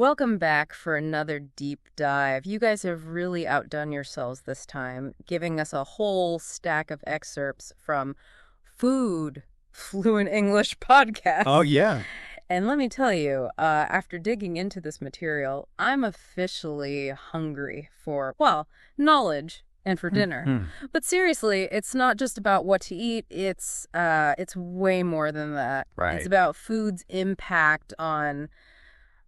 Welcome back for another deep dive. You guys have really outdone yourselves this time, giving us a whole stack of excerpts from Fluent English Podcast. Oh, yeah. And let me tell you, after digging into this material, I'm officially hungry for, well, knowledge and for dinner. But seriously, it's not just about what to eat. It's way more than that. Right. It's about food's impact on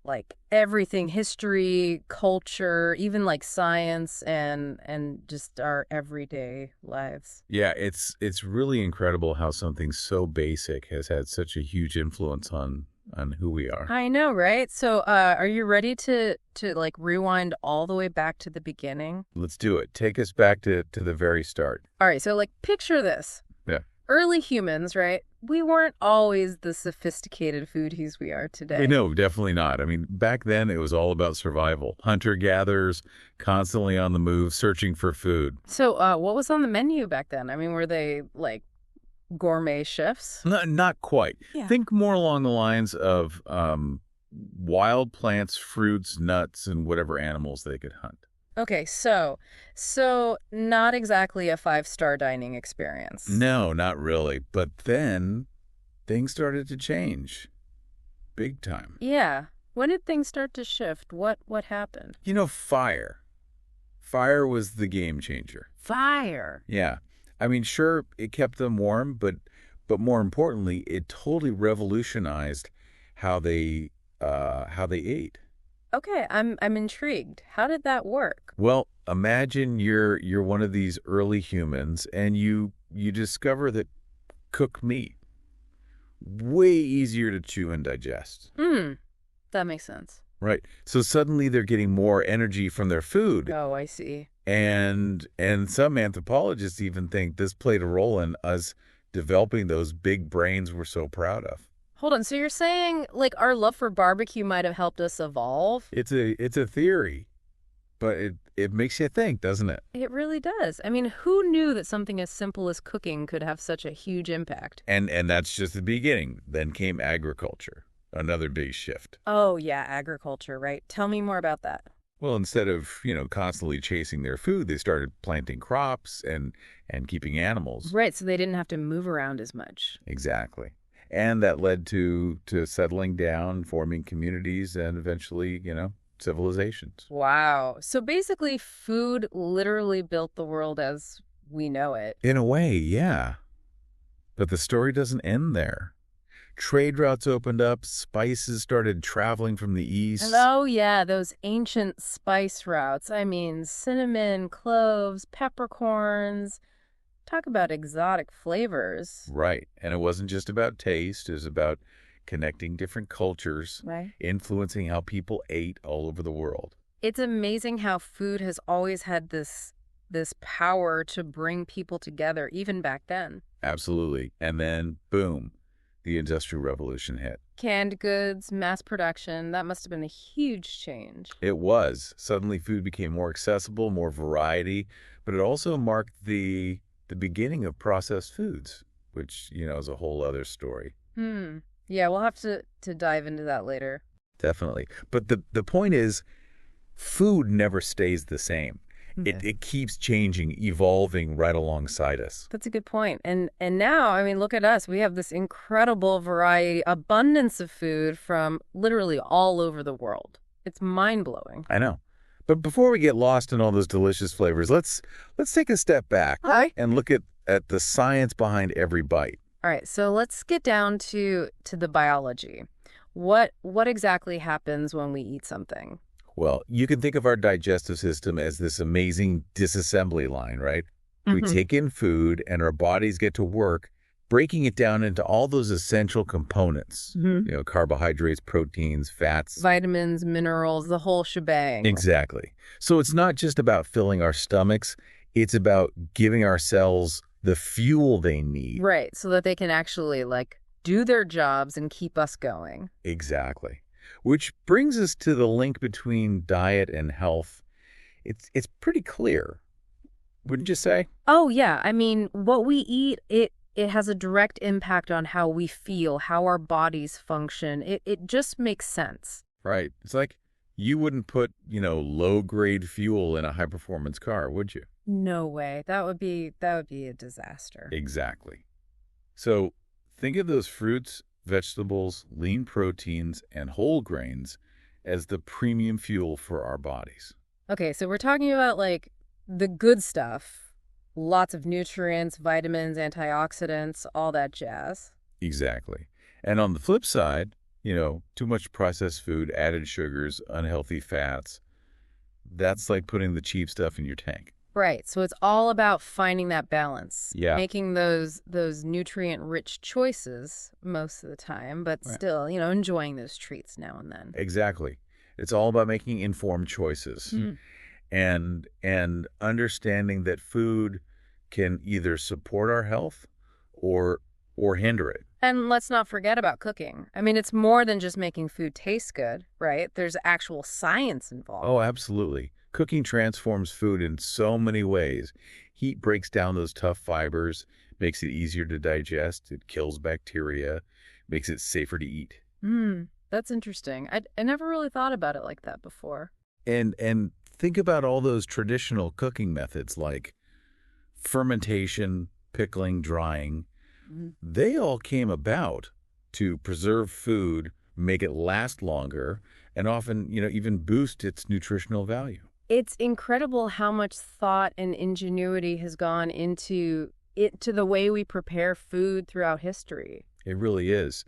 like everything, history, culture, even like science and just our everyday lives. Yeah, it's really incredible how something so basic has had such a huge influence on who we are. I know, right? So are you ready to like rewind all the way back to the beginning? Let's do it. Take us back to the very start. All right, so like picture this. Yeah. Early humans, right? We weren't always the sophisticated foodies we are today. No, definitely not. I mean, back then it was all about survival. Hunter-gatherers, constantly on the move, searching for food. So what was on the menu back then? I mean, were they like gourmet chefs? Not quite. Yeah. Think more along the lines of wild plants, fruits, nuts, and whatever animals they could hunt. Okay, so not exactly a 5-star dining experience. No, not really. But then things started to change. Big time. Yeah. When did things start to shift? What happened? Fire. Fire was the game changer. Fire. Yeah. I mean, sure, it kept them warm, but more importantly, it totally revolutionized how they ate. Okay, I'm intrigued. How did that work? Well, imagine you're one of these early humans and you discover that cooked meat way easier to chew and digest. That makes sense. Right. So suddenly they're getting more energy from their food. Oh, I see. And some anthropologists even think this played a role in us developing those big brains we're so proud of. Hold on, so you're saying like our love for barbecue might have helped us evolve? It's a theory, but it makes you think, doesn't it? It really does. I mean, who knew that something as simple as cooking could have such a huge impact? And that's just the beginning. Then came agriculture, another big shift. Oh, yeah, agriculture, right? Tell me more about that. Well, instead of, constantly chasing their food, they started planting crops and keeping animals. Right, so they didn't have to move around as much. Exactly. And that led to settling down, forming communities, and eventually, civilizations. Wow. So basically, food literally built the world as we know it. In a way, yeah. But the story doesn't end there. Trade routes opened up, spices started traveling from the east. And oh, yeah, those ancient spice routes. I mean, cinnamon, cloves, peppercorns. Talk about exotic flavors. Right. And it wasn't just about taste. It was about connecting different cultures, Right. influencing how people ate all over the world. It's amazing how food has always had this power to bring people together, even back then. Absolutely. And then, boom, the Industrial Revolution hit. Canned goods, mass production, that must have been a huge change. It was. Suddenly food became more accessible, more variety, but it also marked the beginning of processed foods, which, is a whole other story. Yeah, we'll have to dive into that later. Definitely. But the point is, food never stays the same. It keeps changing, evolving right alongside us. That's a good point. And now, I mean, look at us. We have this incredible variety, abundance of food from literally all over the world. It's mind-blowing. I know. But before we get lost in all those delicious flavors, let's take a step back and look at the science behind every bite. All right, so let's get down to the biology. What exactly happens when we eat something? Well, you can think of our digestive system as this amazing disassembly line, right? We take in food and our bodies get to work breaking it down into all those essential components, carbohydrates, proteins, fats. Vitamins, minerals, the whole shebang. Exactly. So it's not just about filling our stomachs. It's about giving our cells the fuel they need. Right, so that they can actually, do their jobs and keep us going. Exactly. Which brings us to the link between diet and health. It's pretty clear, wouldn't you say? Oh, yeah. I mean, what we eat, it has a direct impact on how we feel, how our bodies function. It just makes sense. Right. It's like You wouldn't put, low-grade fuel in a high-performance car, would you? No way. That would be a disaster. Exactly. So think of those fruits, vegetables, lean proteins, and whole grains as the premium fuel for our bodies. Okay, so we're talking about like the good stuff. Lots of nutrients, vitamins, antioxidants, all that jazz. Exactly. And on the flip side, too much processed food, added sugars, unhealthy fats, that's like putting the cheap stuff in your tank. Right. So it's all about finding that balance. Yeah. Making those nutrient-rich choices most of the time, but still, enjoying those treats now and then. Exactly. It's all about making informed choices and understanding that food can either support our health or hinder it. And let's not forget about cooking. I mean, it's more than just making food taste good, right? There's actual science involved. Oh, absolutely. Cooking transforms food in so many ways. Heat breaks down those tough fibers, makes it easier to digest, it kills bacteria, makes it safer to eat. That's interesting. I never really thought about it like that before. And think about all those traditional cooking methods like fermentation, pickling, drying. They all came about to preserve food, make it last longer, and often, even boost its nutritional value. It's incredible how much thought and ingenuity has gone into the way we prepare food throughout history. It really is.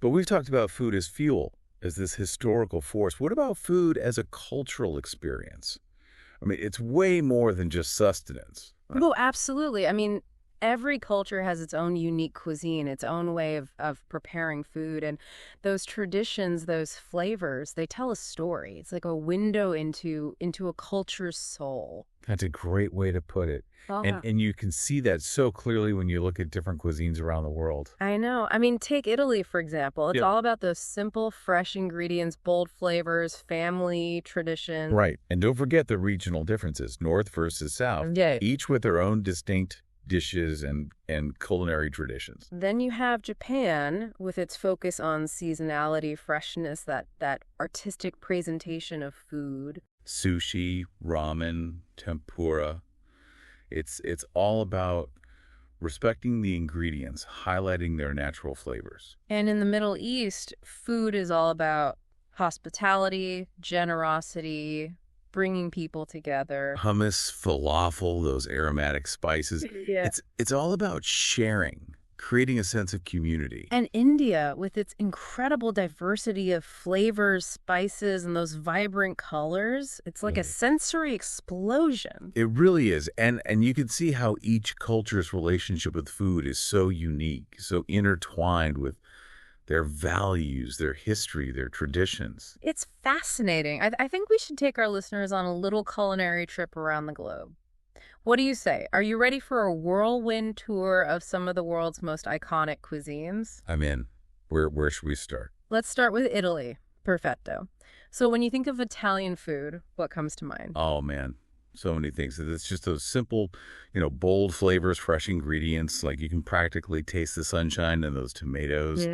But we've talked about food as fuel, as this historical force. What about food as a cultural experience? I mean, it's way more than just sustenance. Oh, absolutely. I mean, every culture has its own unique cuisine, its own way of preparing food. And those traditions, those flavors, they tell a story. It's like a window into a culture's soul. That's a great way to put it. And you can see that so clearly when you look at different cuisines around the world. I know. I mean, take Italy, for example. It's all about those simple, fresh ingredients, bold flavors, family tradition. Right. And don't forget the regional differences, North versus South, each with their own distinct dishes and culinary traditions. Then you have Japan with its focus on seasonality, freshness, that artistic presentation of food. Sushi, ramen, tempura. It's all about respecting the ingredients, highlighting their natural flavors. And in the Middle East, food is all about hospitality, generosity, bringing people together. Hummus, falafel, those aromatic spices. It's all about sharing, creating a sense of community. And India, with its incredible diversity of flavors, spices, and those vibrant colors, it's like a sensory explosion. It really is. And you can see how each culture's relationship with food is so unique, so intertwined with their values, their history, their traditions. It's fascinating. I think we should take our listeners on a little culinary trip around the globe. What do you say? Are you ready for a whirlwind tour of some of the world's most iconic cuisines? I'm in. Where should we start? Let's start with Italy. Perfetto. So when you think of Italian food, what comes to mind? Oh, man. So many things. It's just those simple, bold flavors, fresh ingredients. Like you can practically taste the sunshine in those tomatoes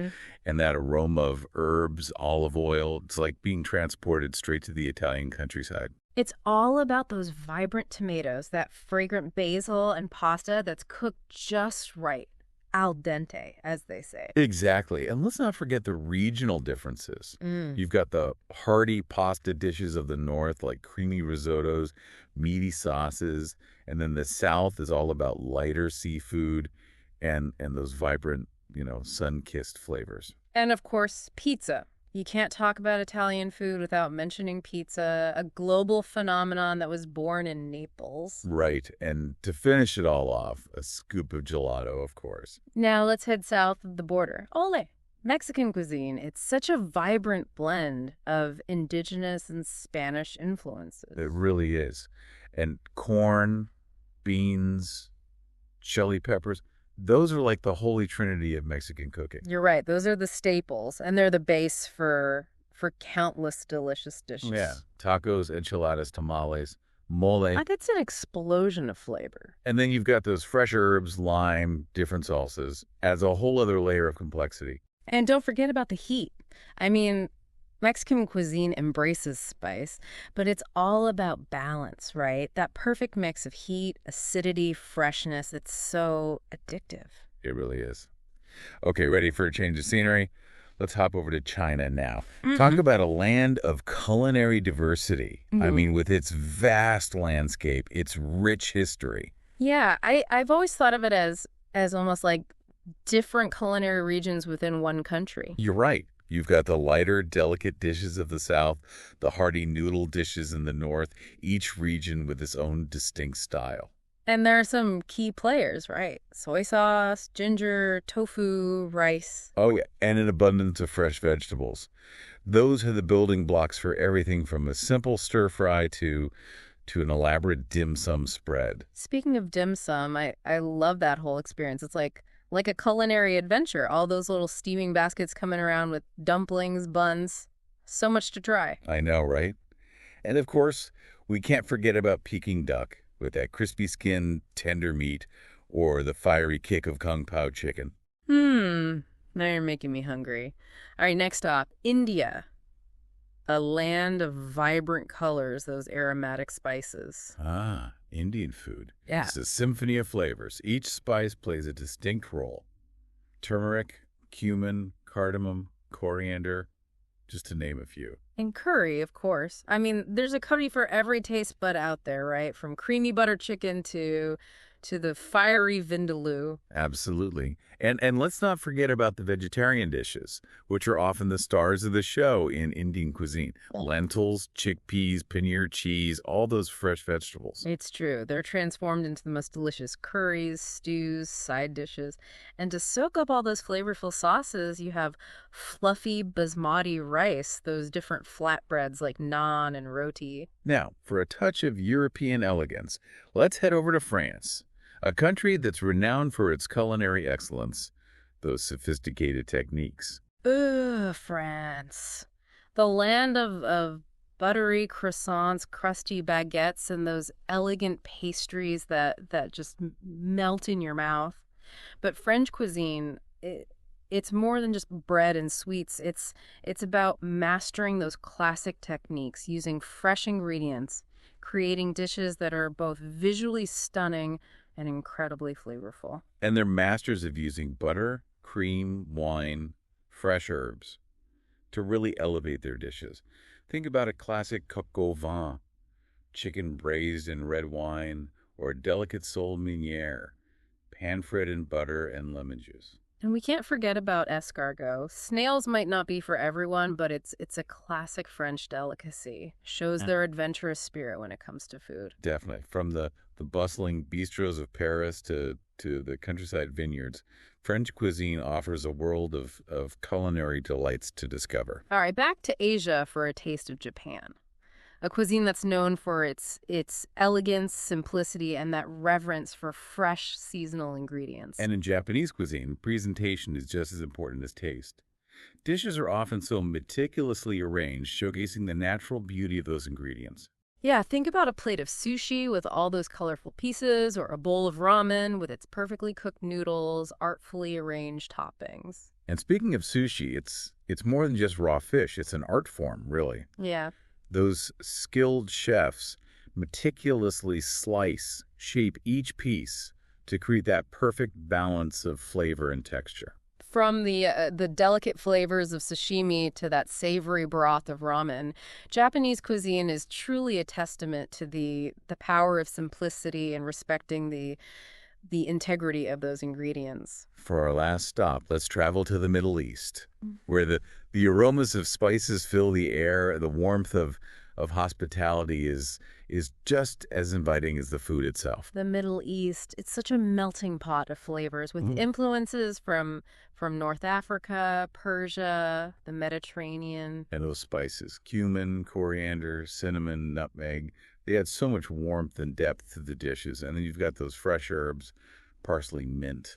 and that aroma of herbs, olive oil. It's like being transported straight to the Italian countryside. It's all about those vibrant tomatoes, that fragrant basil and pasta that's cooked just right. Al dente, as they say. Exactly. And let's not forget the regional differences. You've got the hearty pasta dishes of the north, like creamy risottos, meaty sauces. And then the south is all about lighter seafood and those vibrant, sun-kissed flavors. And of course, pizza. You can't talk about Italian food without mentioning pizza, a global phenomenon that was born in Naples. Right. And to finish it all off, a scoop of gelato, of course. Now let's head south of the border. Ole! Mexican cuisine. It's such a vibrant blend of indigenous and Spanish influences. It really is. And corn, beans, chili peppers, those are like the holy trinity of Mexican cooking. You're right. Those are the staples, and they're the base for countless delicious dishes. Yeah. Tacos, enchiladas, tamales, mole. That's an explosion of flavor. And then you've got those fresh herbs, lime, different salsas. Adds a whole other layer of complexity. And don't forget about the heat. I mean, Mexican cuisine embraces spice, but it's all about balance, right? That perfect mix of heat, acidity, freshness. It's so addictive. It really is. Okay, ready for a change of scenery? Let's hop over to China now. Talk about a land of culinary diversity. I mean, with its vast landscape, its rich history. Yeah, I've always thought of it as almost like different culinary regions within one country. You're right. You've got the lighter, delicate dishes of the south, the hearty noodle dishes in the north, each region with its own distinct style. And there are some key players, right? Soy sauce, ginger, tofu, rice. Oh, yeah, and an abundance of fresh vegetables. Those are the building blocks for everything from a simple stir-fry to an elaborate dim sum spread. Speaking of dim sum, I love that whole experience. It's like a culinary adventure. All those little steaming baskets coming around with dumplings, buns. So much to try. I know, right? And of course, we can't forget about Peking duck with that crispy skin, tender meat, or the fiery kick of Kung Pao chicken. Now you're making me hungry. All right, next stop, India. A land of vibrant colors, those aromatic spices. Ah, Indian food. Yeah. It's a symphony of flavors. Each spice plays a distinct role. Turmeric, cumin, cardamom, coriander, just to name a few. And curry, of course. I mean, there's a curry for every taste bud out there, right? From creamy butter chicken to the fiery vindaloo. Absolutely. And let's not forget about the vegetarian dishes, which are often the stars of the show in Indian cuisine. Lentils, chickpeas, paneer cheese, all those fresh vegetables. It's true. They're transformed into the most delicious curries, stews, side dishes. And to soak up all those flavorful sauces, you have fluffy basmati rice, those different flatbreads like naan and roti. Now, for a touch of European elegance, let's head over to France. A country that's renowned for its culinary excellence, those sophisticated techniques. Ugh, France. The land of buttery croissants, crusty baguettes, and those elegant pastries that just melt in your mouth. But French cuisine, it's more than just bread and sweets. It's about mastering those classic techniques, using fresh ingredients, creating dishes that are both visually stunning and incredibly flavorful. And they're masters of using butter, cream, wine, fresh herbs to really elevate their dishes. Think about a classic coq au vin, chicken braised in red wine, or a delicate sole meunière, pan-fried in butter and lemon juice. And we can't forget about escargot. Snails might not be for everyone, but it's a classic French delicacy. Shows their adventurous spirit when it comes to food. Definitely. From the bustling bistros of Paris to the countryside vineyards, French cuisine offers a world of culinary delights to discover. All right, back to Asia for a taste of Japan. A cuisine that's known for its elegance, simplicity, and that reverence for fresh seasonal ingredients. And in Japanese cuisine, presentation is just as important as taste. Dishes are often so meticulously arranged, showcasing the natural beauty of those ingredients. Yeah, think about a plate of sushi with all those colorful pieces, or a bowl of ramen with its perfectly cooked noodles, artfully arranged toppings. And speaking of sushi, it's more than just raw fish. It's an art form, really. Yeah. Those skilled chefs meticulously slice, shape each piece to create that perfect balance of flavor and texture. From the delicate flavors of sashimi to that savory broth of ramen, Japanese cuisine is truly a testament to the power of simplicity and respecting the integrity of those ingredients. For our last stop, let's travel to the Middle East, where the aromas of spices fill the air. The warmth of hospitality is just as inviting as the food itself. The Middle East, it's such a melting pot of flavors with influences from North Africa, Persia, the Mediterranean. And those spices, cumin, coriander, cinnamon, nutmeg, they add so much warmth and depth to the dishes. And then you've got those fresh herbs, parsley, mint,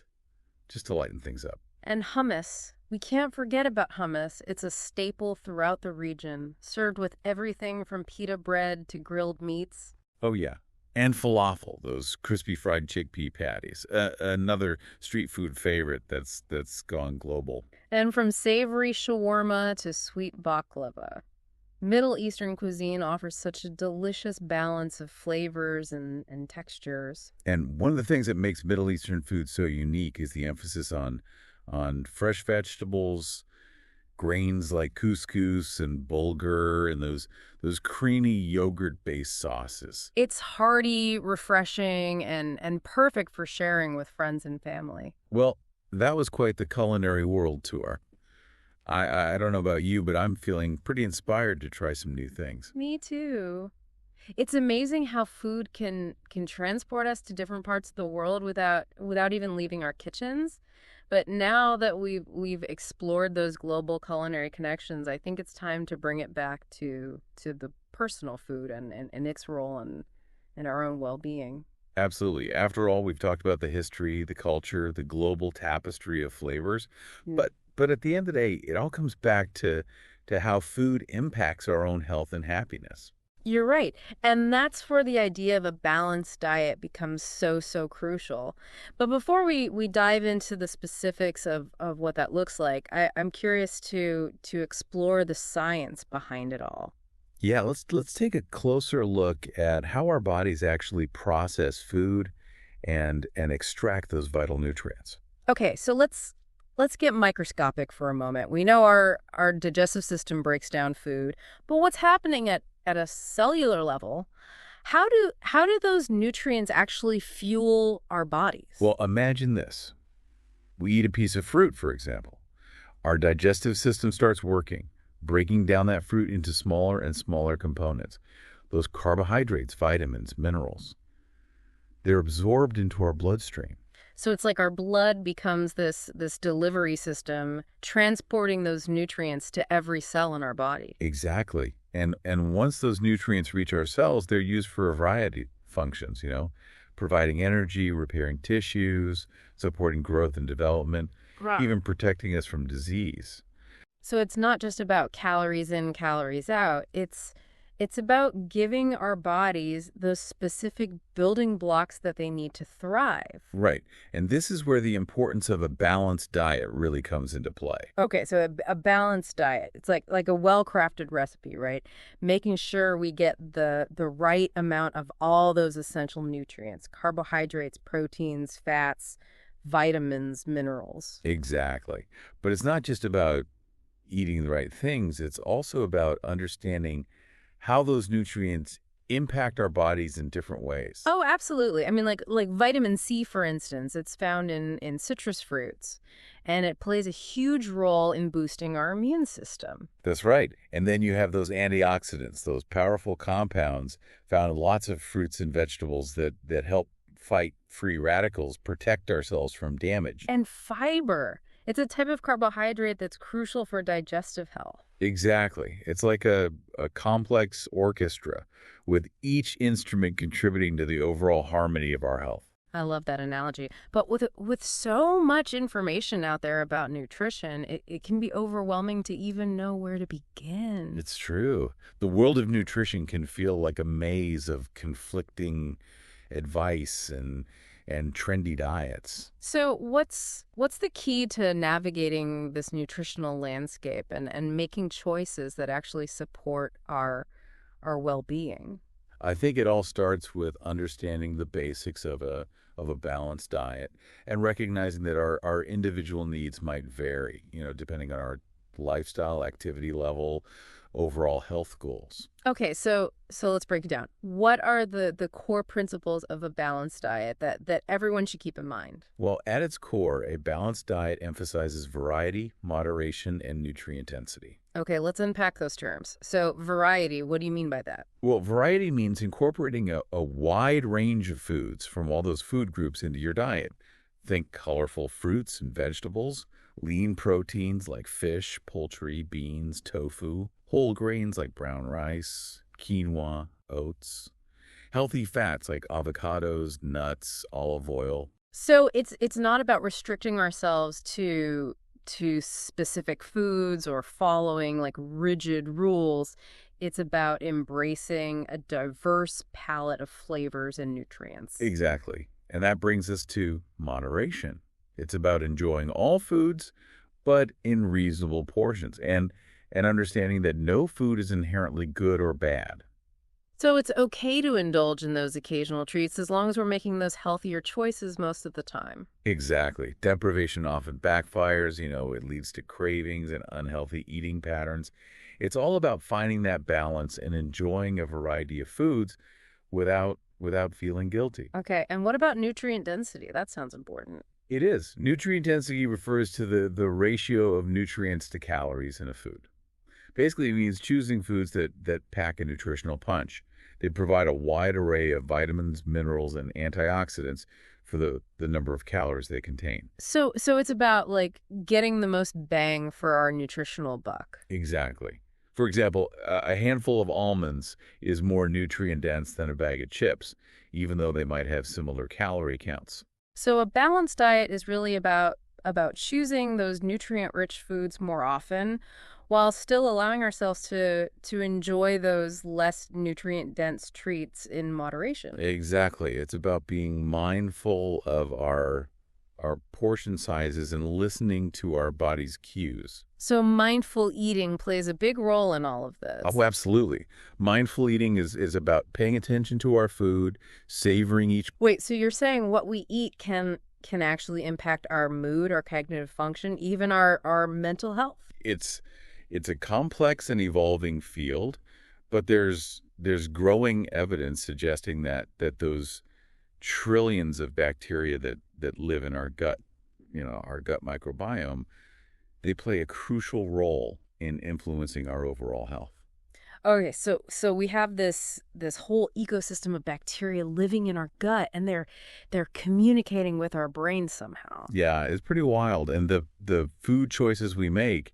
just to lighten things up. And hummus. We can't forget about hummus. It's a staple throughout the region, served with everything from pita bread to grilled meats. Oh, yeah. And falafel, those crispy fried chickpea patties, another street food favorite that's gone global. And from savory shawarma to sweet baklava, Middle Eastern cuisine offers such a delicious balance of flavors and textures. And one of the things that makes Middle Eastern food so unique is the emphasis on fresh vegetables, grains like couscous and bulgur, and those creamy yogurt-based sauces. It's hearty, refreshing, and perfect for sharing with friends and family. Well, that was quite the culinary world tour. I don't know about you, but I'm feeling pretty inspired to try some new things. Me too. It's amazing how food can transport us to different parts of the world without even leaving our kitchens. But now that we've explored those global culinary connections, I think it's time to bring it back to the personal food and its role in our own well-being. Absolutely. After all, we've talked about the history, the culture, the global tapestry of flavors. Mm. But at the end of the day, it all comes back to how food impacts our own health and happiness. You're right. And that's where the idea of a balanced diet becomes so crucial. But before we dive into the specifics of what that looks like, I'm curious to explore the science behind it all. Yeah, let's take a closer look at how our bodies actually process food and extract those vital nutrients. Okay, so let's get microscopic for a moment. We know our digestive system breaks down food, but what's happening at a cellular level? How do those nutrients actually fuel our bodies? Well, imagine this. We eat a piece of fruit, for example. Our digestive system starts working, breaking down that fruit into smaller and smaller components. Those carbohydrates, vitamins, minerals, they're absorbed into our bloodstream. So it's like our blood becomes this delivery system transporting those nutrients to every cell in our body. Exactly. And once those nutrients reach our cells, they're used for a variety of functions, providing energy, repairing tissues, supporting growth and development, Right. even protecting us from disease. So it's not just about calories in, calories out. It's about giving our bodies those specific building blocks that they need to thrive. Right. And this is where the importance of a balanced diet really comes into play. Okay, so a balanced diet. It's like a well-crafted recipe, right? Making sure we get the right amount of all those essential nutrients, carbohydrates, proteins, fats, vitamins, minerals. Exactly. But it's not just about eating the right things. It's also about understanding how those nutrients impact our bodies in different ways. Oh, absolutely. I mean, like vitamin C, for instance, it's found in citrus fruits, and it plays a huge role in boosting our immune system. That's right. And then you have those antioxidants, those powerful compounds found in lots of fruits and vegetables that help fight free radicals, protect ourselves from damage. And fiber. It's a type of carbohydrate that's crucial for digestive health. Exactly. It's like a complex orchestra with each instrument contributing to the overall harmony of our health. I love that analogy. But with so much information out there about nutrition, it can be overwhelming to even know where to begin. It's true. The world of nutrition can feel like a maze of conflicting advice and trendy diets. So what's the key to navigating this nutritional landscape and making choices that actually support our well-being? I think it all starts with understanding the basics of a balanced diet and recognizing that our individual needs might vary, depending on our lifestyle, activity level, overall health goals. Okay, so let's break it down. What are the core principles of a balanced diet that everyone should keep in mind? Well, at its core, a balanced diet emphasizes variety, moderation, and nutrient density. Okay, let's unpack those terms. So variety, what do you mean by that? Well, variety means incorporating a wide range of foods from all those food groups into your diet. Think colorful fruits and vegetables, lean proteins like fish, poultry, beans, tofu, whole grains like brown rice, quinoa, oats, healthy fats like avocados, nuts, olive oil. So it's not about restricting ourselves to specific foods or following like rigid rules. it's about embracing a diverse palette of flavors and nutrients. Exactly. And that brings us to moderation. It's about enjoying all foods, but in reasonable portions, and understanding that no food is inherently good or bad. So it's okay to indulge in those occasional treats as long as we're making those healthier choices most of the time. Exactly. Deprivation often backfires, it leads to cravings and unhealthy eating patterns. It's all about finding that balance and enjoying a variety of foods without feeling guilty. Okay, and what about nutrient density? That sounds important. It is. Nutrient density refers to the ratio of nutrients to calories in a food. Basically, it means choosing foods that pack a nutritional punch. They provide a wide array of vitamins, minerals, and antioxidants for the number of calories they contain. So it's about, like, getting the most bang for our nutritional buck. Exactly. For example, a handful of almonds is more nutrient-dense than a bag of chips, even though they might have similar calorie counts. So a balanced diet is really about choosing those nutrient-rich foods more often, while still allowing ourselves to enjoy those less nutrient-dense treats in moderation. Exactly. It's about being mindful of our portion sizes and listening to our body's cues. So mindful eating plays a big role in all of this. Oh, absolutely. Mindful eating is about paying attention to our food, savoring each... Wait, so you're saying what we eat can actually impact our mood, our cognitive function, even our mental health? It's a complex and evolving field, but there's growing evidence suggesting that those trillions of bacteria that live in our gut, our gut microbiome, they play a crucial role in influencing our overall health. Okay, so we have this whole ecosystem of bacteria living in our gut, and they're communicating with our brain somehow. Yeah, it's pretty wild. And the food choices we make,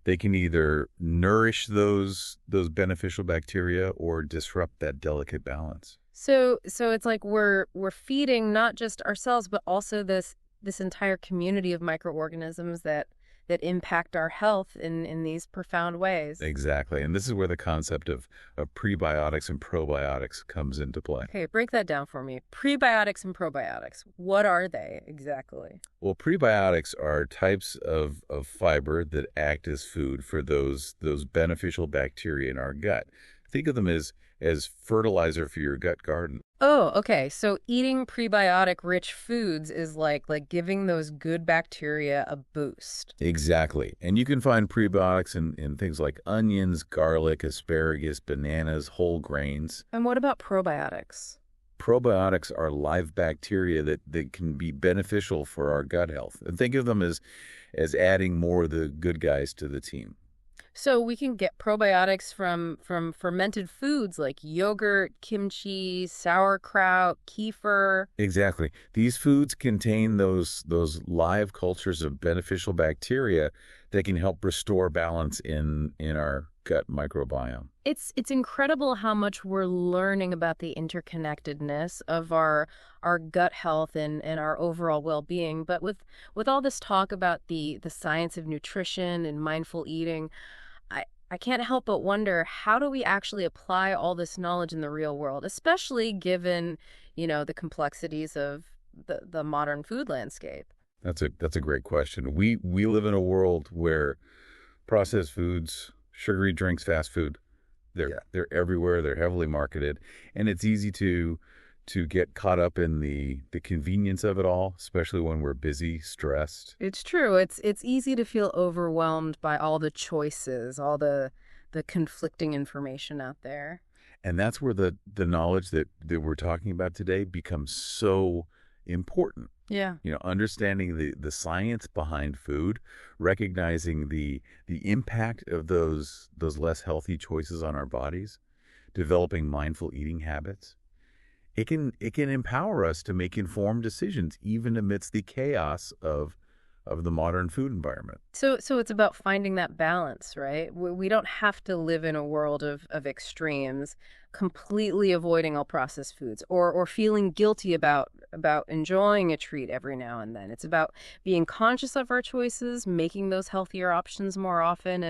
they can either nourish those beneficial bacteria or disrupt that delicate balance. So it's like we're feeding not just ourselves, but also this entire community of microorganisms that impact our health in these profound ways. Exactly. And this is where the concept of prebiotics and probiotics comes into play. Okay, break that down for me. Prebiotics and probiotics, what are they exactly? Well, prebiotics are types of fiber that act as food for those beneficial bacteria in our gut. Think of them as fertilizer for your gut garden. Oh, okay. So eating prebiotic-rich foods is like giving those good bacteria a boost. Exactly. And you can find prebiotics in things like onions, garlic, asparagus, bananas, whole grains. And what about probiotics? Probiotics are live bacteria that can be beneficial for our gut health. And think of them as adding more of the good guys to the team. So we can get probiotics from fermented foods like yogurt, kimchi, sauerkraut, kefir. Exactly. These foods contain those live cultures of beneficial bacteria that can help restore balance in our gut microbiome. It's incredible how much we're learning about the interconnectedness of our gut health and our overall well-being. But with all this talk about the science of nutrition and mindful eating, I can't help but wonder, how do we actually apply all this knowledge in the real world, especially given, the complexities of the modern food landscape? That's a great question. We live in a world where processed foods, sugary drinks, fast food, they're everywhere. They're heavily marketed, and it's easy to get caught up in the convenience of it all, especially when we're busy, stressed. It's true. It's easy to feel overwhelmed by all the choices, all the conflicting information out there. And that's where the knowledge that we're talking about today becomes so important. Yeah. Understanding the science behind food, recognizing the impact of those less healthy choices on our bodies, developing mindful eating habits. It can empower us to make informed decisions even amidst the chaos of of the modern food environment. So it's about finding that balance, right? We don't have to live in a world of extremes, completely avoiding all processed foods or feeling guilty about enjoying a treat every now and then. It's about being conscious of our choices, making those healthier options more often,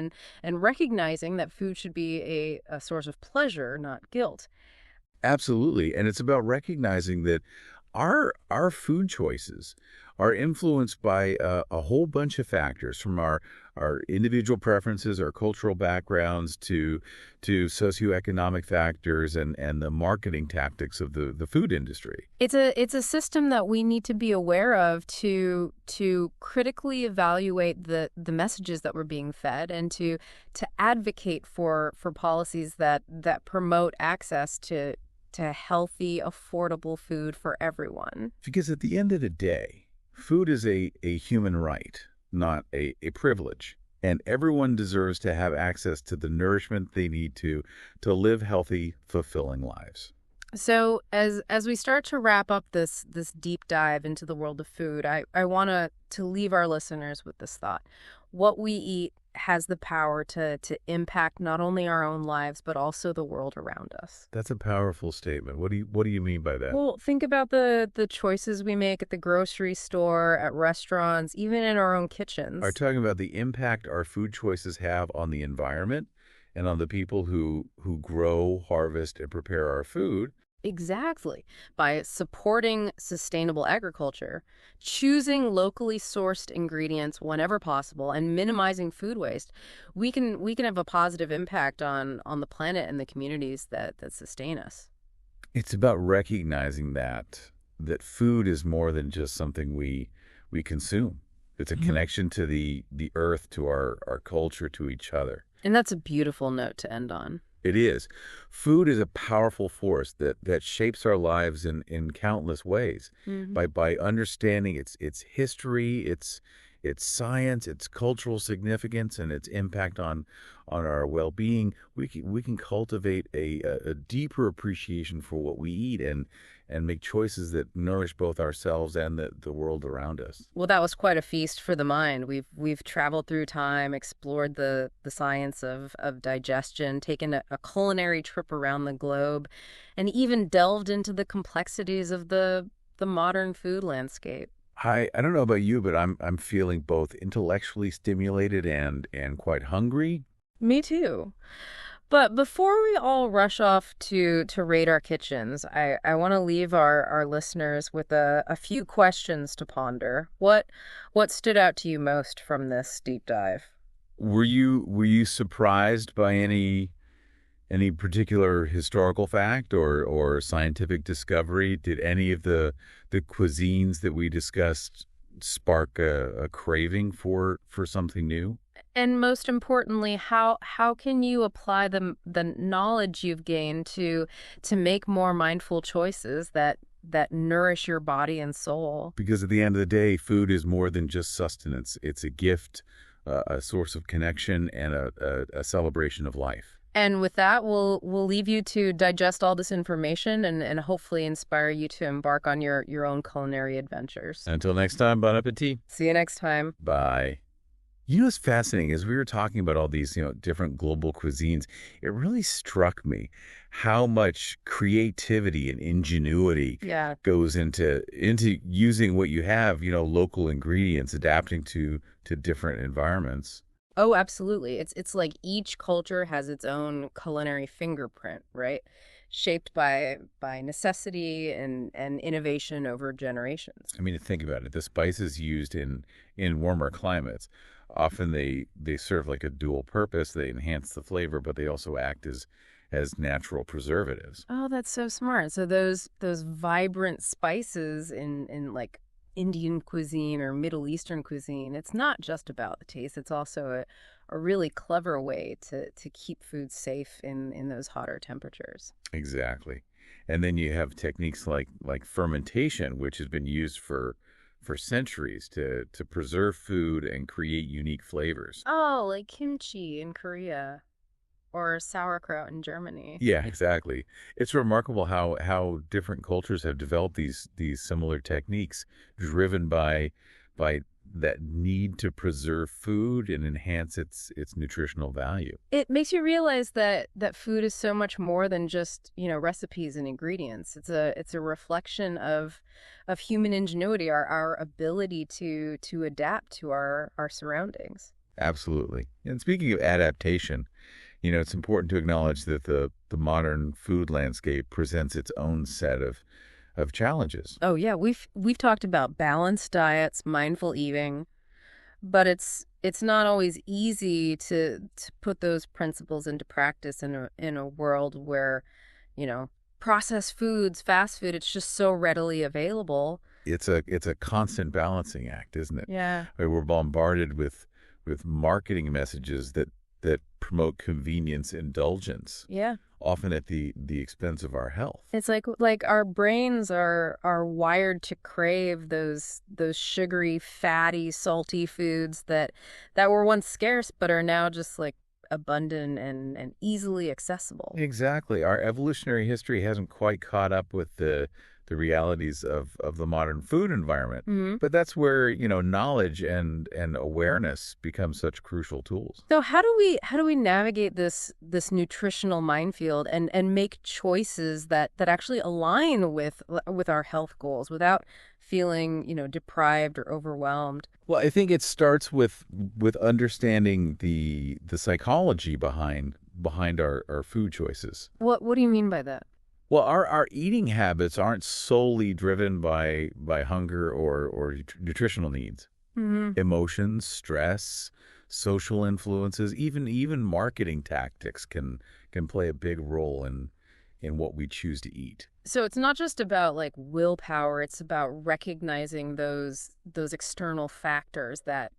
and recognizing that food should be a source of pleasure, not guilt. Absolutely. And it's about recognizing that our food choices are influenced by a whole bunch of factors, from our individual preferences, our cultural backgrounds, to socioeconomic factors and the marketing tactics of the food industry. It's a system that we need to be aware of to critically evaluate the messages that we're being fed, and to advocate for policies that promote access to healthy, affordable food for everyone. Because at the end of the day, food is a human right, not a privilege. And everyone deserves to have access to the nourishment they need to live healthy, fulfilling lives. So as we start to wrap up this deep dive into the world of food, I want to leave our listeners with this thought. What we eat has the power to impact not only our own lives, but also the world around us. That's a powerful statement. What do you mean by that? Well, think about the choices we make at the grocery store, at restaurants, even in our own kitchens. Are you talking about the impact our food choices have on the environment and on the people who grow, harvest, and prepare our food? Exactly. By supporting sustainable agriculture, choosing locally sourced ingredients whenever possible, and minimizing food waste, we can have a positive impact on the planet and the communities that sustain us. It's about recognizing that food is more than just something we consume. It's a connection to the earth, to our culture, to each other. And that's a beautiful note to end on. It is. Food is a powerful force that shapes our lives in countless ways. By understanding its history, its science, its cultural significance, and its impact on our well-being, we can cultivate a deeper appreciation for what we eat and make choices that nourish both ourselves and the world around us. Well, that was quite a feast for the mind. We've traveled through time, explored the science of digestion, taken a culinary trip around the globe, and even delved into the complexities of the modern food landscape. I don't know about you, but I'm feeling both intellectually stimulated and quite hungry. Me too. But before we all rush off to raid our kitchens, I want to leave our listeners with a few questions to ponder. What stood out to you most from this deep dive? Were you surprised by any particular historical fact or scientific discovery? Did any of the cuisines that we discussed spark a craving for something new? And most importantly, how can you apply the knowledge you've gained to make more mindful choices that nourish your body and soul? Because at the end of the day, food is more than just sustenance. It's a gift, a source of connection, and a celebration of life. And with that, we'll leave you to digest all this information and hopefully inspire you to embark on your own culinary adventures. Until next time, bon appetit. See you next time. Bye. You know what's fascinating, as we were talking about all these, different global cuisines, it really struck me how much creativity and ingenuity goes into using what you have, local ingredients, adapting to different environments. Oh, absolutely. It's like each culture has its own culinary fingerprint, right? Shaped by necessity and innovation over generations. I mean, think about it. The spices used in warmer climates, often they serve like a dual purpose. They enhance the flavor, but they also act as natural preservatives. Oh, that's so smart. So those vibrant spices in like Indian cuisine or Middle Eastern cuisine, it's not just about the taste. It's also a really clever way to keep food safe in those hotter temperatures. Exactly. And then you have techniques like fermentation, which has been used for centuries to preserve food and create unique flavors. Oh, like kimchi in Korea or sauerkraut in Germany. Yeah, exactly. It's remarkable how different cultures have developed these similar techniques driven by that need to preserve food and enhance its nutritional value. It makes you realize that food is so much more than just, recipes and ingredients. It's a reflection of human ingenuity, our ability to adapt to our surroundings. Absolutely. And speaking of adaptation, it's important to acknowledge that the modern food landscape presents its own set of challenges. Oh yeah, we've talked about balanced diets, mindful eating, but it's not always easy to put those principles into practice in a world where, processed foods, fast food, it's just so readily available. It's a constant balancing act, isn't it? Yeah. We're bombarded with marketing messages that promote convenience, indulgence. Yeah. Often at the expense of our health. It's like our brains are wired to crave those sugary, fatty, salty foods that were once scarce but are now just like abundant and easily accessible. Exactly. Our evolutionary history hasn't quite caught up with the realities of the modern food environment. Mm-hmm. But that's where, knowledge and awareness become such crucial tools. So how do we navigate this nutritional minefield and make choices that actually align with our health goals without feeling, deprived or overwhelmed? Well, I think it starts with understanding the psychology behind our food choices. What do you mean by that? Well, our eating habits aren't solely driven by hunger or nutritional needs. Mm-hmm. Emotions, stress, social influences, even marketing tactics can play a big role in what we choose to eat. So it's not just about like willpower, it's about recognizing those external factors that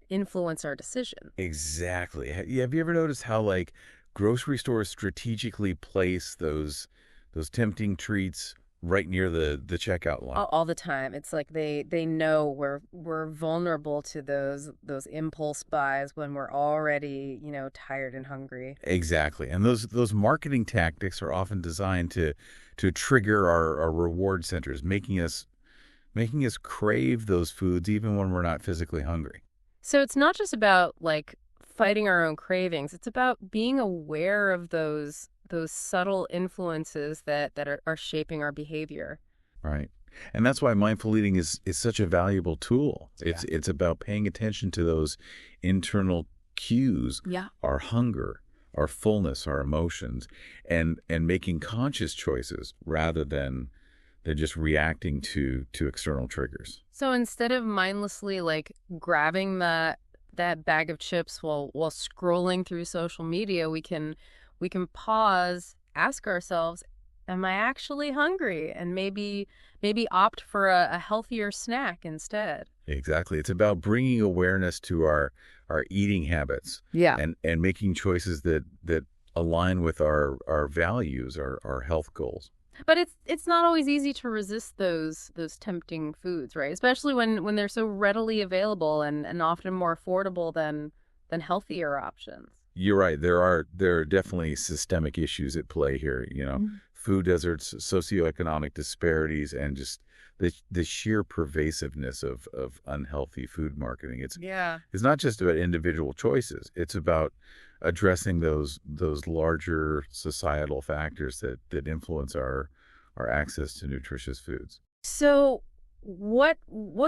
influence our decision. Exactly. Have you ever noticed how like grocery stores strategically place those tempting treats right near the checkout line? All the time. It's like they know we're vulnerable to those impulse buys when we're already, tired and hungry. Exactly. And those marketing tactics are often designed to trigger our reward centers, making us crave those foods even when we're not physically hungry. So it's not just about like fighting our own cravings. It's about being aware of those subtle influences that are shaping our behavior. Right. And that's why mindful eating is such a valuable tool. Yeah. It's about paying attention to those internal cues, Yeah. our hunger, our fullness, our emotions, and making conscious choices rather than just reacting to external triggers. So instead of mindlessly like grabbing that bag of chips while scrolling through social media, we can pause, ask ourselves, am I actually hungry? And maybe opt for a healthier snack instead. Exactly. It's about bringing awareness to our eating habits. Yeah. And making choices that align with our values, our health goals. But it's not always easy to resist those tempting foods, right? Especially when they're so readily available and often more affordable than healthier options. You're right. There are definitely systemic issues at play here. Mm-hmm. Food deserts, socioeconomic disparities, and just the sheer pervasiveness of unhealthy food marketing. It's not just about individual choices. It's about addressing those larger societal factors that influence our access to nutritious foods. So what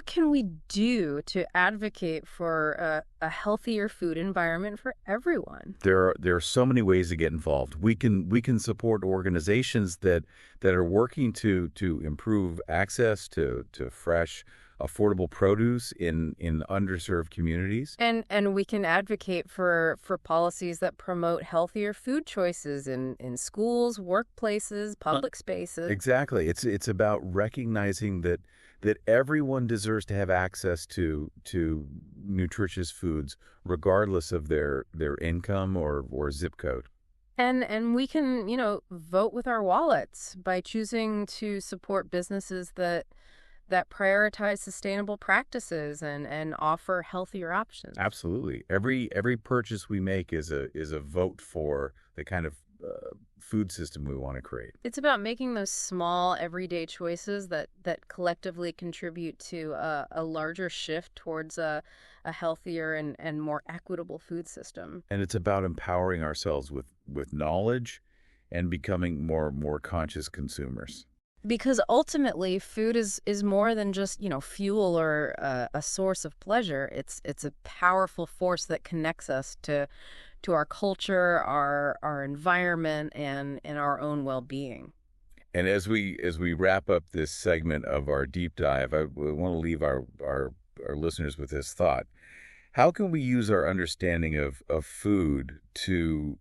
can we do to advocate for a healthier food environment for everyone? There are so many ways to get involved. We can support organizations that are working to improve access to fresh, affordable produce in underserved communities. And we can advocate for policies that promote healthier food choices in schools, workplaces, public spaces. Exactly. It's about recognizing that everyone deserves to have access to nutritious foods, regardless of their income or zip code. And we can, vote with our wallets by choosing to support businesses that prioritize sustainable practices and offer healthier options. Absolutely. Every purchase we make is a vote for the kind of food system we want to create. It's about making those small, everyday choices that collectively contribute to a larger shift towards a healthier and more equitable food system. And it's about empowering ourselves with knowledge and becoming more conscious consumers. Because ultimately, food is more than just, fuel or a source of pleasure. It's a powerful force that connects us to our culture, our environment, and our own well-being. And as we wrap up this segment of our deep dive, I want to leave our listeners with this thought. How can we use our understanding of food to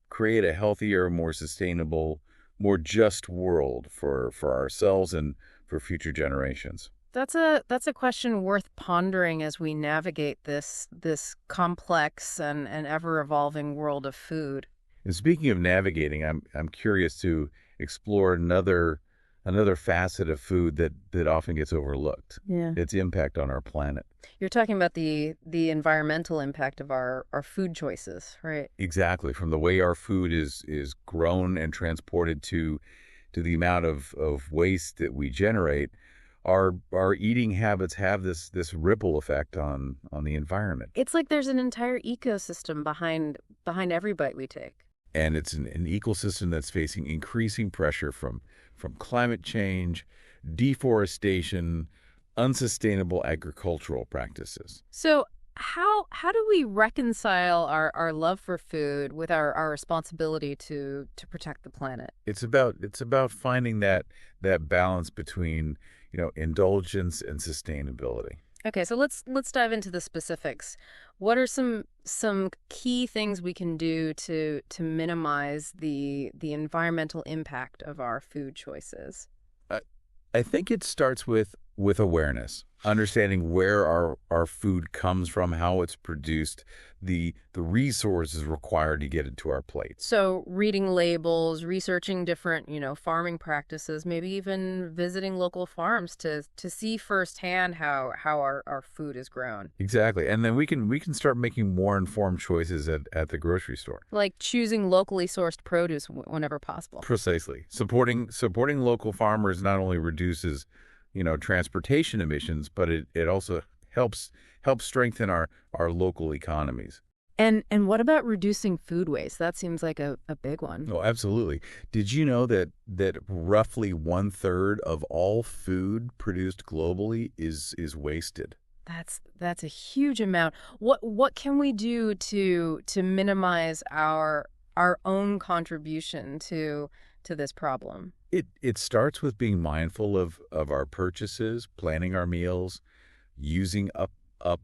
create a healthier, more sustainable, more just world for ourselves and for future generations? That's a question worth pondering as we navigate this complex and ever-evolving world of food. And speaking of navigating, I'm curious to explore another facet of food that often gets overlooked. Yeah. Its impact on our planet. You're talking about the environmental impact of our food choices, right? Exactly. From the way our food is grown and transported to the amount of waste that we generate, our eating habits have this ripple effect on the environment. It's like there's an entire ecosystem behind every bite we take. And it's an ecosystem that's facing increasing pressure from climate change, deforestation, unsustainable agricultural practices. So how do we reconcile our love for food with our responsibility to protect the planet? It's about finding that balance between, indulgence and sustainability. Okay, so let's dive into the specifics. What are some key things we can do to minimize the environmental impact of our food choices? I think it starts with awareness, understanding where our food comes from, how it's produced, the resources required to get it to our plates. So reading labels, researching different, farming practices, maybe even visiting local farms to see firsthand how our food is grown. Exactly. And then we can start making more informed choices at the grocery store. Like choosing locally sourced produce whenever possible. Precisely. Supporting local farmers not only reduces transportation emissions, but it also helps strengthen our local economies. And what about reducing food waste? That seems like a big one. Oh, absolutely. Did you know that roughly 1/3 of all food produced globally is wasted? That's a huge amount. What can we do to minimize our own contribution to this problem? It starts with being mindful of our purchases, planning our meals, using up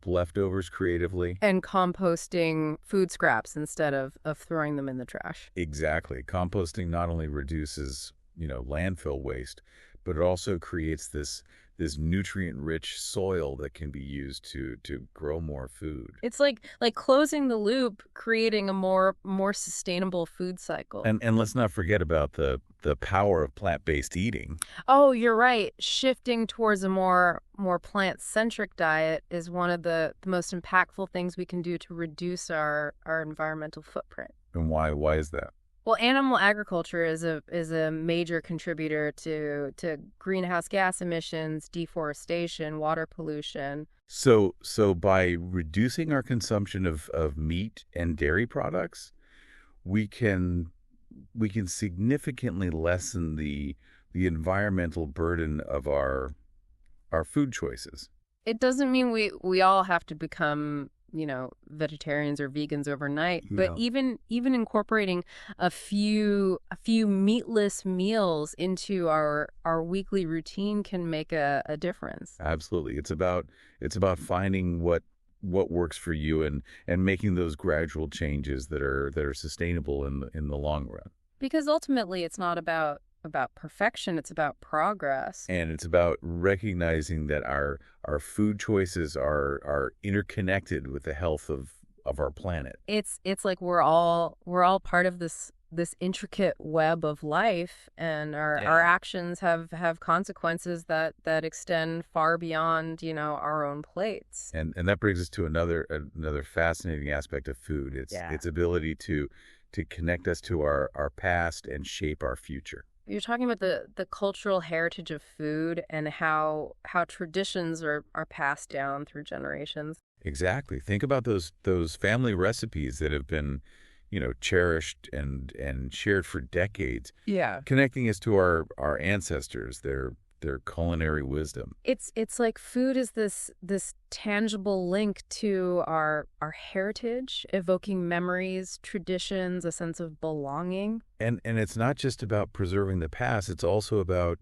leftovers creatively. And composting food scraps instead of throwing them in the trash. Exactly. Composting not only reduces, landfill waste, but it also creates this nutrient-rich soil that can be used to grow more food. It's like closing the loop, creating a more sustainable food cycle. And let's not forget about the power of plant-based eating. Oh, you're right. Shifting towards a more plant-centric diet is one of the most impactful things we can do to reduce our environmental footprint. And why is that? Well, animal agriculture is a major contributor to greenhouse gas emissions, deforestation, water pollution. So by reducing our consumption of meat and dairy products, we can significantly lessen the environmental burden of our food choices. It doesn't mean we all have to become vegetarians or vegans overnight, but even incorporating a few meatless meals into our weekly routine can make a difference. Absolutely. It's about finding what works for you and making those gradual changes that are sustainable in the long run. Because ultimately it's not about perfection, it's about progress. And it's about recognizing that our food choices are interconnected with the health of our planet. It's like we're all part of this intricate web of life, and our actions have consequences that extend far beyond, our own plates. And that brings us to another fascinating aspect of food. Its ability to to connect us to our past and shape our future. You're talking about the cultural heritage of food and how traditions are passed down through generations. Exactly. Think about those family recipes that have been, cherished and shared for decades. Yeah. Connecting us to our ancestors, their culinary wisdom. It's like food is this tangible link to our heritage, evoking memories, traditions, a sense of belonging. And it's not just about preserving the past, it's also about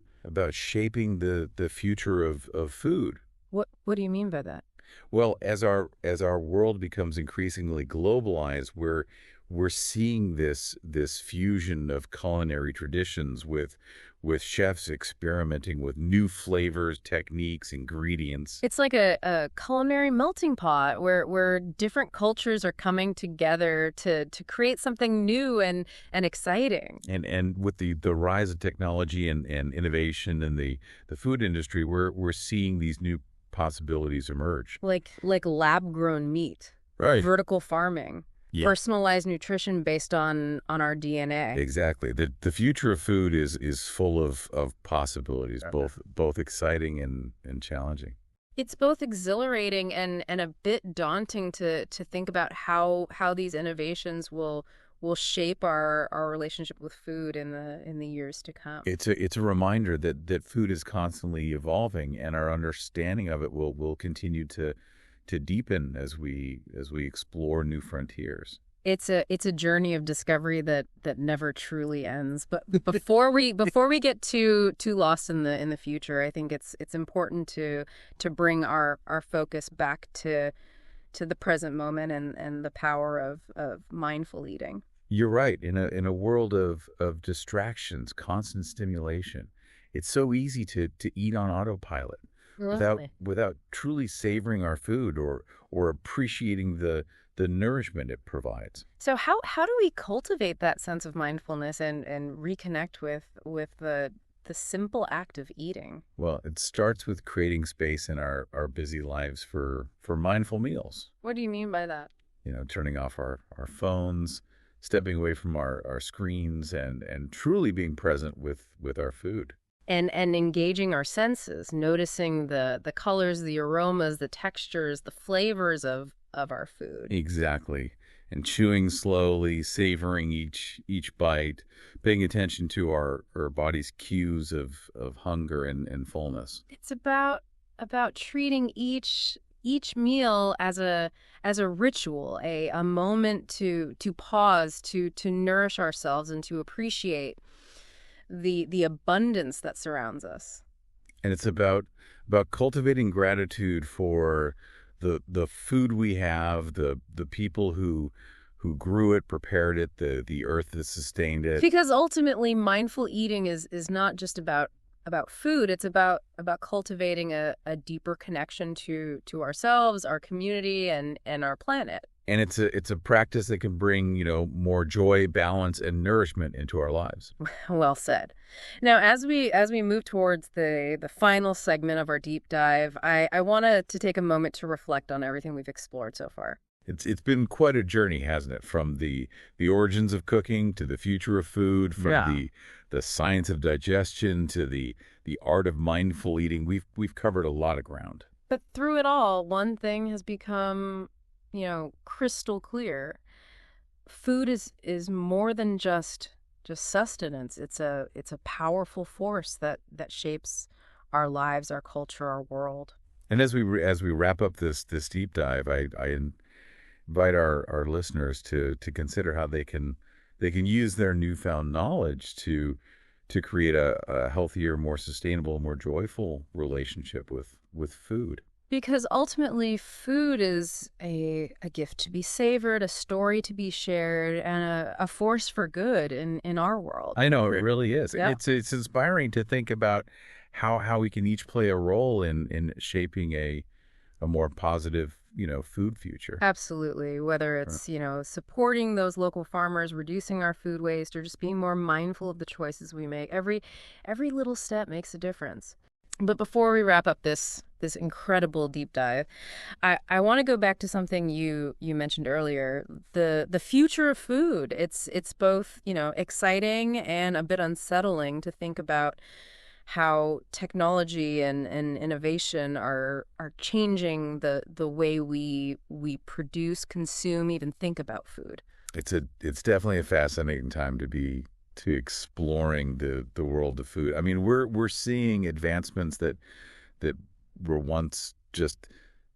shaping the future of food. What do you mean by that? Well, as our world becomes increasingly globalized, we're seeing this fusion of culinary traditions with chefs experimenting with new flavors, techniques, ingredients. It's like a culinary melting pot where different cultures are coming together to create something new and exciting. And with the rise of technology and innovation in the food industry, we're seeing these new possibilities emerge. Like lab-grown meat, right? Vertical farming. Yeah. Personalized nutrition based on our DNA. Exactly. The future of food is full of possibilities, both exciting and challenging. It's both exhilarating and a bit daunting to think about how these innovations will shape our relationship with food in the years to come. It's a reminder that food is constantly evolving, and our understanding of it will continue to deepen as we explore new frontiers. It's a journey of discovery that never truly ends. But before we get too lost in the future, I think it's important to bring our focus back to the present moment and the power of mindful eating. You're right. In a world of distractions, constant stimulation, it's so easy to eat on autopilot. Without truly savoring our food or appreciating the nourishment it provides. So how do we cultivate that sense of mindfulness and reconnect with the simple act of eating? Well, it starts with creating space in our busy lives for mindful meals. What do you mean by that? Turning off our phones, stepping away from our screens, and truly being present with our food. And engaging our senses, noticing the colors, the aromas, the textures, the flavors of our food. Exactly. And chewing slowly, savoring each bite, paying attention to our body's cues of hunger and fullness. It's about treating each meal as a ritual, a moment to pause, to nourish ourselves and to appreciate the abundance that surrounds us. And it's about cultivating gratitude for the food we have, the people who grew it, prepared it, the earth that sustained it. Because ultimately, mindful eating is not just about food. It's about cultivating a deeper connection to ourselves, our community, and our planet. And it's a practice that can bring, more joy, balance, and nourishment into our lives. Well said. Now, as we move towards the final segment of our deep dive, I wanted to take a moment to reflect on everything we've explored so far. It's been quite a journey, hasn't it? From the origins of cooking to the future of food, from the science of digestion to the art of mindful eating. We've covered a lot of ground. But through it all, one thing has become crystal clear. Food is more than just sustenance. It's a powerful force that shapes our lives, our culture, our world. And as we wrap up this deep dive, I invite our listeners to consider how they can use their newfound knowledge to create a healthier, more sustainable, more joyful relationship with food. Because ultimately, food is a gift to be savored, a story to be shared, and a force for good in our world. I know, it really is. Yeah. It's inspiring to think about how we can each play a role in shaping a more positive, food future. Absolutely. Whether it's, supporting those local farmers, reducing our food waste, or just being more mindful of the choices we make. Every little step makes a difference. But before we wrap up this incredible deep dive, I want to go back to something you mentioned earlier, the future of food. It's both, exciting and a bit unsettling to think about how technology and innovation are changing the way we produce, consume, even think about food. It's definitely a fascinating time to exploring the world of food. I mean, we're seeing advancements that were once just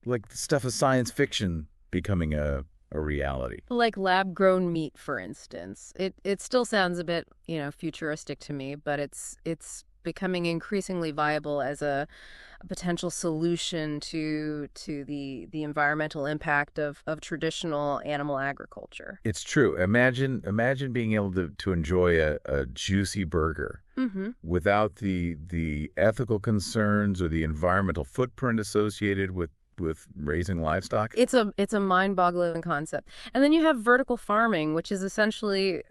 like the stuff of science fiction becoming a reality. Like lab-grown meat, for instance. It still sounds a bit, futuristic to me, but it's becoming increasingly viable as a potential solution to the environmental impact of traditional animal agriculture. It's true. Imagine being able to enjoy a juicy burger without the ethical concerns or the environmental footprint associated with raising livestock. It's a mind-boggling concept. And then you have vertical farming, which is essentially,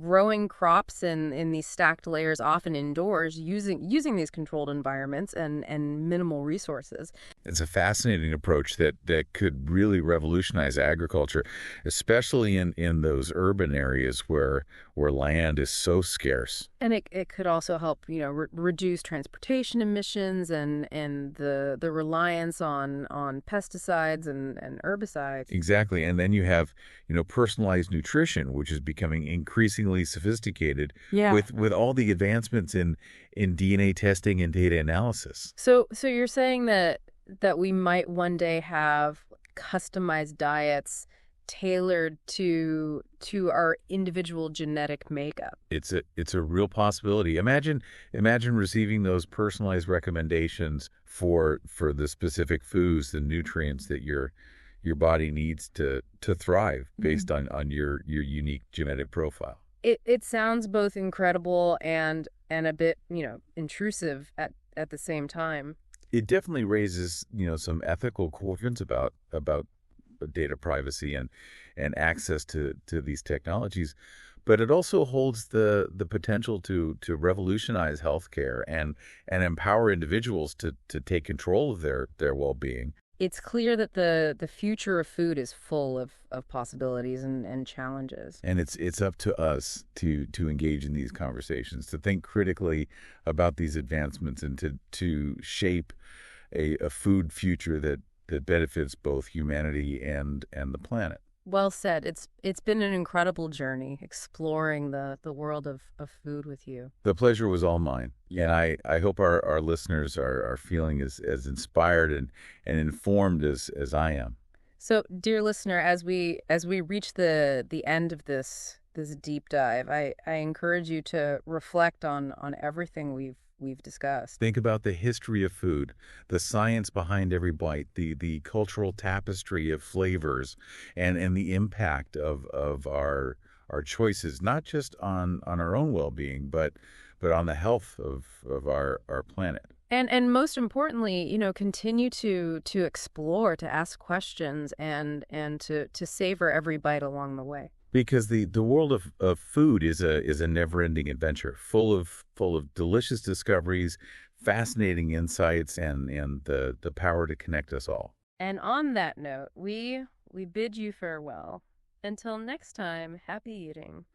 growing crops in these stacked layers, often indoors, using these controlled environments and minimal resources. It's a fascinating approach that could really revolutionize agriculture, especially in those urban areas where land is so scarce. And it could also help, reduce transportation emissions and the reliance on pesticides and herbicides. Exactly. And then you have, personalized nutrition, which is becoming increasingly sophisticated with all the advancements in DNA testing and data analysis. So you're saying that we might one day have customized diets tailored to our individual genetic makeup. It's a real possibility. Imagine receiving those personalized recommendations for the specific foods, the nutrients that your body needs to thrive based on your unique genetic profile. It sounds both incredible and a bit, intrusive at the same time. It definitely raises, some ethical questions about data privacy and access to these technologies, but it also holds the potential to revolutionize healthcare and empower individuals to take control of their well-being. It's clear that the future of food is full of possibilities and challenges. And it's up to us to engage in these conversations, to think critically about these advancements, and to shape a food future that benefits both humanity and the planet. Well said. It's been an incredible journey exploring the world of food with you. The pleasure was all mine. And I hope our listeners are feeling as inspired and informed as I am. So, dear listener, as we reach the end of this deep dive, I encourage you to reflect on everything we've discussed. Think about the history of food, the science behind every bite, the cultural tapestry of flavors, and the impact of our choices, not just on our own well-being, but on the health of our planet. And most importantly, continue to explore, to ask questions, and to savor every bite along the way. Because the world of food is a never-ending adventure, full of delicious discoveries, fascinating insights, and the power to connect us all. And on that note, we bid you farewell. Until next time, happy eating.